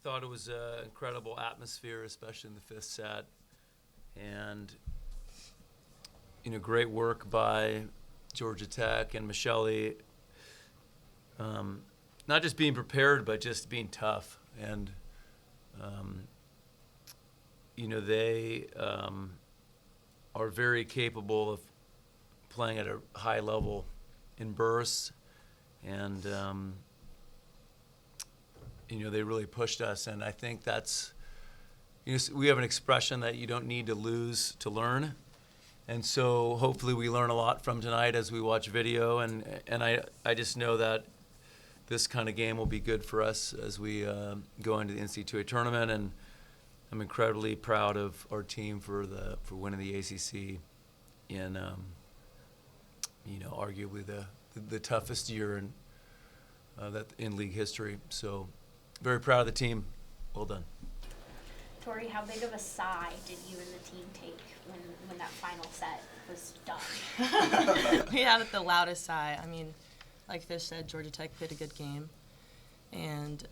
thought it was an incredible atmosphere, especially in the fifth set. And, great work by Georgia Tech and Michelle. Not just being prepared, but just being tough. And, they are very capable of playing at a high level in bursts. And, they really pushed us. And I think that's, we have an expression that you don't need to lose to learn. And so hopefully we learn a lot from tonight as we watch video. And I just know that this kind of game will be good for us as we go into the NCAA tournament. And I'm incredibly proud of our team for winning the ACC in, arguably the toughest year in league history. So very proud of the team. Well done. Torrey, how big of a sigh did you and the team take when that final set was done? We had the loudest sigh. I mean, like Fish said, Georgia Tech played a good game, and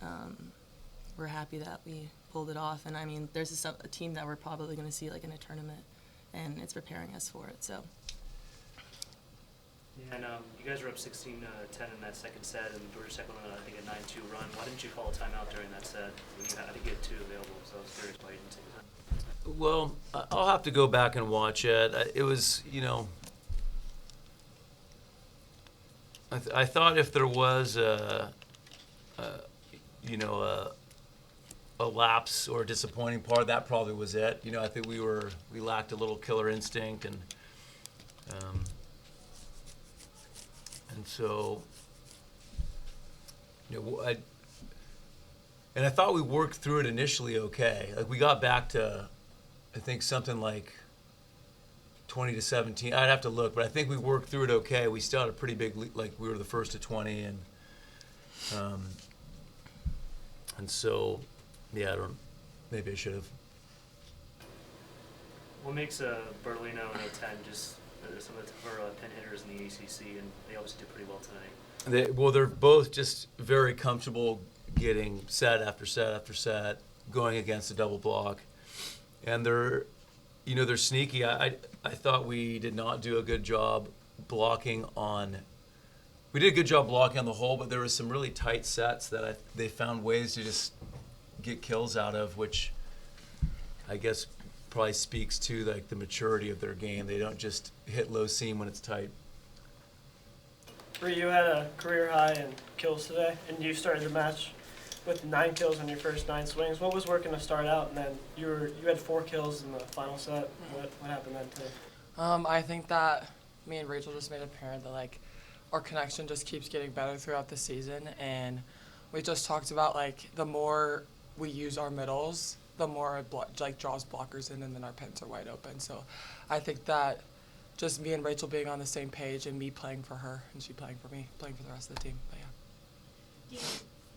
we're happy that we pulled it off. And I mean, there's a team that we're probably going to see like in a tournament, and it's preparing us for it. So. Yeah, and you guys were up 16-10 in that second set, and Georgia Tech went on, I think, a 9-2 run. Why didn't you call a timeout during that set? I think you had two available, so I was curious why you didn't take a time. Well, I'll have to go back and watch it. It was, I thought if there was a lapse or a disappointing part, that probably was it. I think we lacked a little killer instinct, and so, I thought we worked through it initially okay. Like we got back to, I think something like 20-17. I'd have to look, but I think we worked through it okay. We still had a pretty big lead, like we were the first to 20, and so, yeah, maybe I should have. What makes Bertolino and 010 just some of the tougher pin hitters in the ACC, and they obviously did pretty well tonight? They're both just very comfortable getting set after set after set, going against a double block, and they're sneaky. I thought we did not do a good job blocking on. We did a good job blocking on the whole, but there were some really tight sets that they found ways to just get kills out of, which I guess probably speaks to like the maturity of their game. They don't just hit low seam when it's tight. Bree, you had a career high in kills today, and you started the match with 9 kills on your first 9 swings. What was working to start out, and then you had 4 kills in the final set? What happened then today? I think that me and Rachel just made apparent that like our connection just keeps getting better throughout the season, and we just talked about like the more we use our middles, the more it draws blockers in, and then our pins are wide open. So I think that just me and Rachel being on the same page, and me playing for her and she playing for me, playing for the rest of the team. But yeah.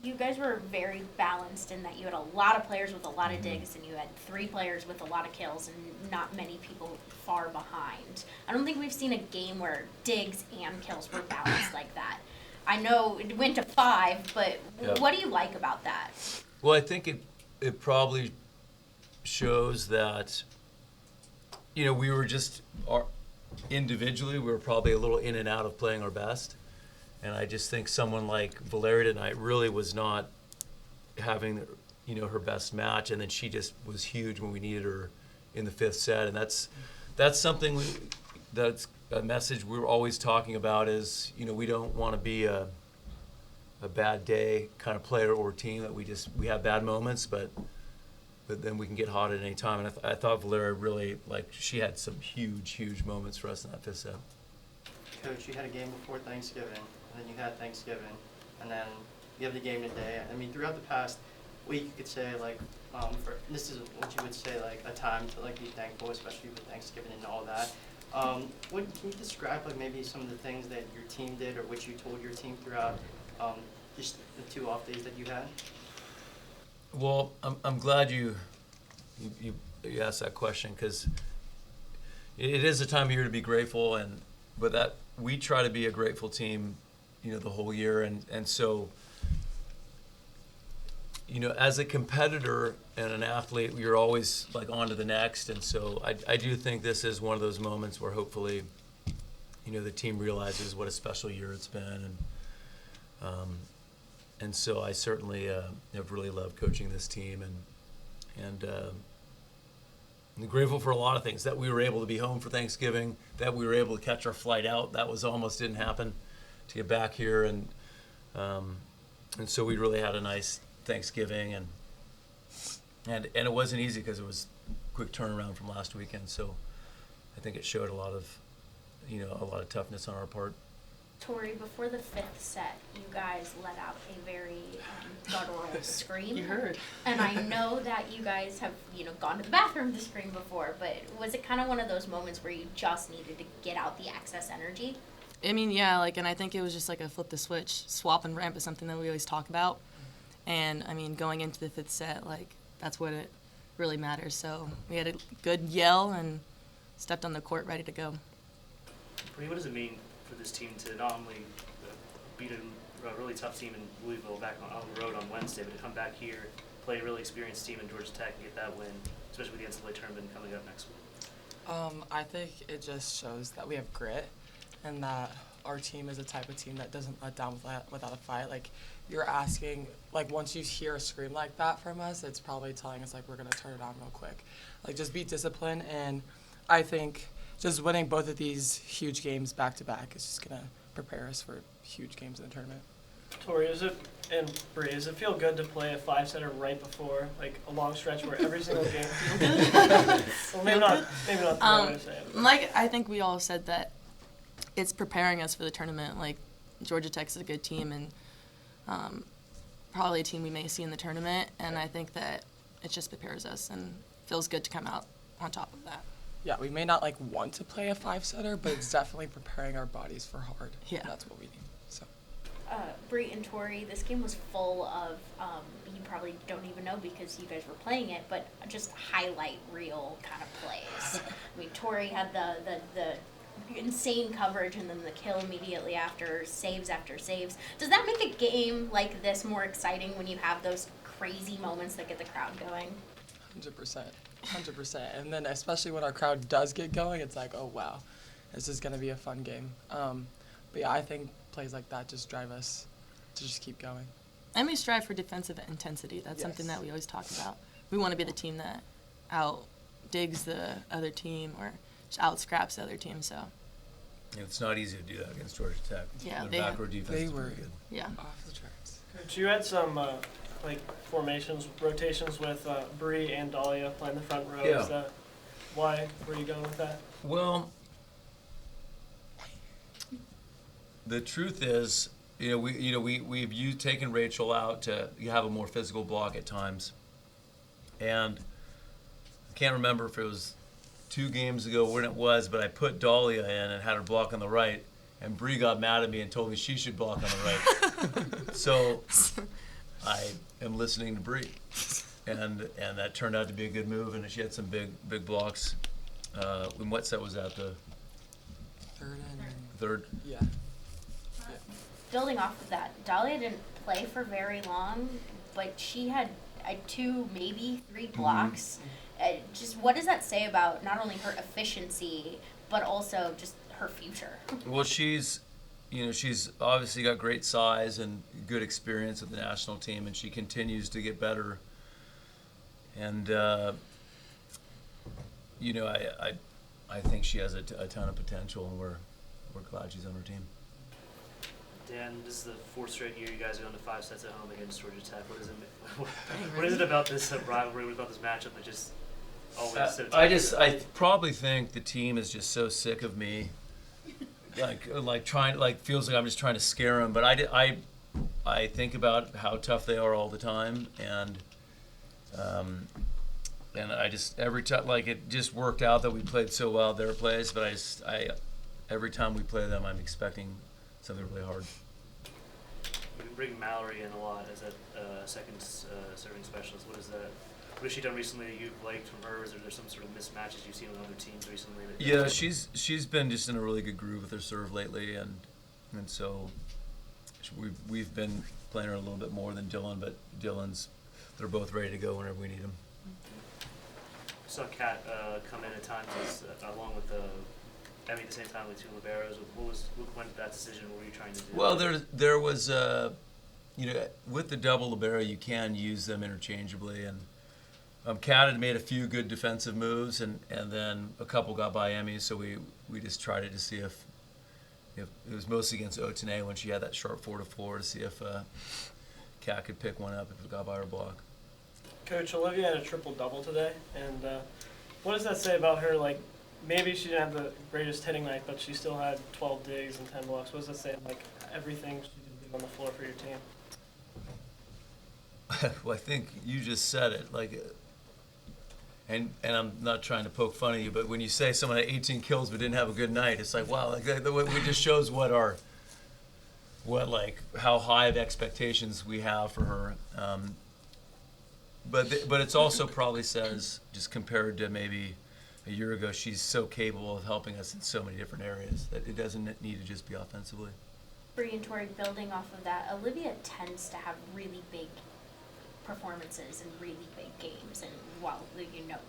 You guys were very balanced in that you had a lot of players with a lot of digs, and you had 3 players with a lot of kills, and not many people far behind. I don't think we've seen a game where digs and kills were balanced like that. I know it went to 5, but what do you like about that? Well, I think it probably shows that, we were just, individually, we were probably a little in and out of playing our best. And I just think someone like Valeria tonight really was not having, her best match. And then she just was huge when we needed her in the 5th set. And that's something that's a message we're always talking about is, we don't want to be a bad day kind of player or team that we have bad moments, but then we can get hot at any time. And I thought Valeria really, she had some huge moments for us in that 5th set. Coach, you had a game before Thanksgiving, and then you had Thanksgiving, and then you have the game today. I mean, throughout the past week, you could say, this is what you would say, a time to, be thankful, especially with Thanksgiving and all that. Can you describe, maybe some of the things that your team did or what you told your team throughout just the 2 off days that you had? Well, I'm glad you asked that question, because it is a time of year to be grateful, but that we try to be a grateful team, the whole year, and so you know, as a competitor and an athlete, you're always like on to the next. And so I do think this is one of those moments where hopefully, you know, the team realizes what a special year it's been. And so I certainly have really loved coaching this team, and I'm grateful for a lot of things, that we were able to be home for Thanksgiving, that we were able to catch our flight out. That was almost didn't happen, to get back here. And so we really had a nice Thanksgiving, and it wasn't easy because it was a quick turnaround from last weekend. So I think it showed a lot of toughness on our part. Tori, before the fifth set, you guys let out a very guttural scream. You heard. And I know that you guys have, you know, gone to the bathroom to scream before, but was it kind of one of those moments where you just needed to get out the excess energy? I mean, yeah, like, and I think it was just like a flip the switch. Swap and ramp is something that we always talk about. And, I mean, going into the fifth set, like, that's what it really matters. So we had a good yell and stepped on the court ready to go. Bree, what does it mean for this team to not only beat a really tough team in Louisville back on the road on Wednesday, but to come back here, play a really experienced team in Georgia Tech and get that win, especially with the NCAA tournament coming up next week? I think it just shows that we have grit and that our team is a type of team that doesn't let down without a fight. Like, you're asking, like, once you hear a scream like that from us, it's probably telling us, like, we're going to turn it on real quick. Like, just be disciplined, and I think just winning both of these huge games back-to-back is just going to prepare us for huge games in the tournament. Tori, and Bree, does it feel good to play a five-setter right before, like, a long stretch where every single game? Well, maybe not the right way to say it. Like, I think we all said that it's preparing us for the tournament. Like, Georgia Tech's a good team, and probably a team we may see in the tournament, and I think that it just prepares us and feels good to come out on top of that. Yeah, we may not, like, want to play a five-setter, but it's definitely preparing our bodies for hard. Yeah. That's what we need. So. Bree and Tori, this game was full of, you probably don't even know because you guys were playing it, but just highlight reel kind of plays. I mean, Tori had the insane coverage and then the kill immediately after saves. Does that make a game like this more exciting when you have those crazy moments that get the crowd going? 100%. And then especially when our crowd does get going, it's like, oh, wow, this is going to be a fun game. But yeah, I think plays like that just drive us to just keep going. And we strive for defensive intensity. That's something that we always talk about. We want to be the team that out-digs the other team or just out-scraps the other team, so. Yeah, it's not easy to do that against Georgia Tech. Yeah, Their backward defense they is were pretty good. Yeah. Off the charts. Coach, you had some, rotations with Bree and Dahlia playing the front row. Yeah. Why were you going with that? Well, the truth is, we've taken Rachel out to have a more physical block at times, and I can't remember if it was 2 games ago when it was, but I put Dahlia in and had her block on the right, and Bree got mad at me and told me she should block on the right. So I am listening to Bree, and that turned out to be a good move, and she had some big blocks. And what set was that? The third. Yeah. Building off of that, Dahlia didn't play for very long, but she had 2, maybe 3 blocks. Just what does that say about not only her efficiency, but also just her future? Well, she's obviously got great size and good experience with the national team, and she continues to get better. And I think she has a ton of potential, and we're glad she's on our team. Dan, this is the 4th straight year you guys are going to 5 sets at home against Georgia Tech. What is it about this rivalry, about this matchup that just always so tough? I probably think the team is just so sick of me, feels like I'm just trying to scare them. But I think about how tough they are all the time, and I just every time it just worked out that we played so well at their place. But every time we play them, I'm expecting something really hard. You bring Mallory in a lot as a second serving specialist. What has she done recently that you've liked from her? Is there some sort of mismatches you've seen with other teams recently? Yeah, she's been just in a really good groove with her serve lately, and so we've been playing her a little bit more than Dylan, but Dylan's they're both ready to go whenever we need them. Saw Kat come in at times along with Emmy at the same time with two liberos. What went that decision? What were you trying to do? Well, there was, with the double libero, you can use them interchangeably, and Kat had made a few good defensive moves, and then a couple got by Emmy, so we just tried it to see if it was mostly against Otene when she had that sharp 4-4 to see if Kat could pick one up if it got by her block. Coach, Olivia had a triple-double today, and what does that say about her? Like, maybe she didn't have the greatest hitting night, but she still had 12 digs and 10 blocks. What does that say, like, everything she did on the floor for your team? Well, I think you just said it. Like, and I'm not trying to poke fun at you, but when you say someone had 18 kills but didn't have a good night, it's like, wow, like it just shows how high of expectations we have for her. But it's also probably says, just compared to maybe a year ago, she's so capable of helping us in so many different areas that it doesn't need to just be offensively. BRE and TORREY, building off of that, Olivia tends to have really big performances and really big games. And while,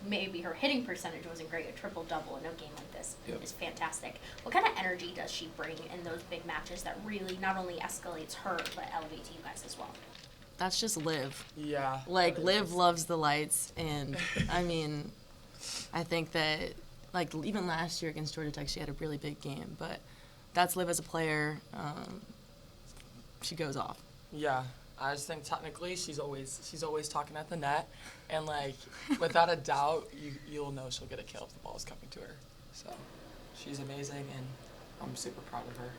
maybe her hitting percentage wasn't great, a triple-double in a game like this is fantastic. What kind of energy does she bring in those big matches that really not only escalates her, but elevates you guys as well? That's just Liv. Yeah. Like, Liv loves the lights, and I mean, I think that, like, even last year against Georgia Tech, she had a really big game, but that's Liv as a player. She goes off. Yeah. I just think technically she's always talking at the net, and like without a doubt you'll know she'll get a kill if the ball's coming to her. So she's amazing, and I'm super proud of her.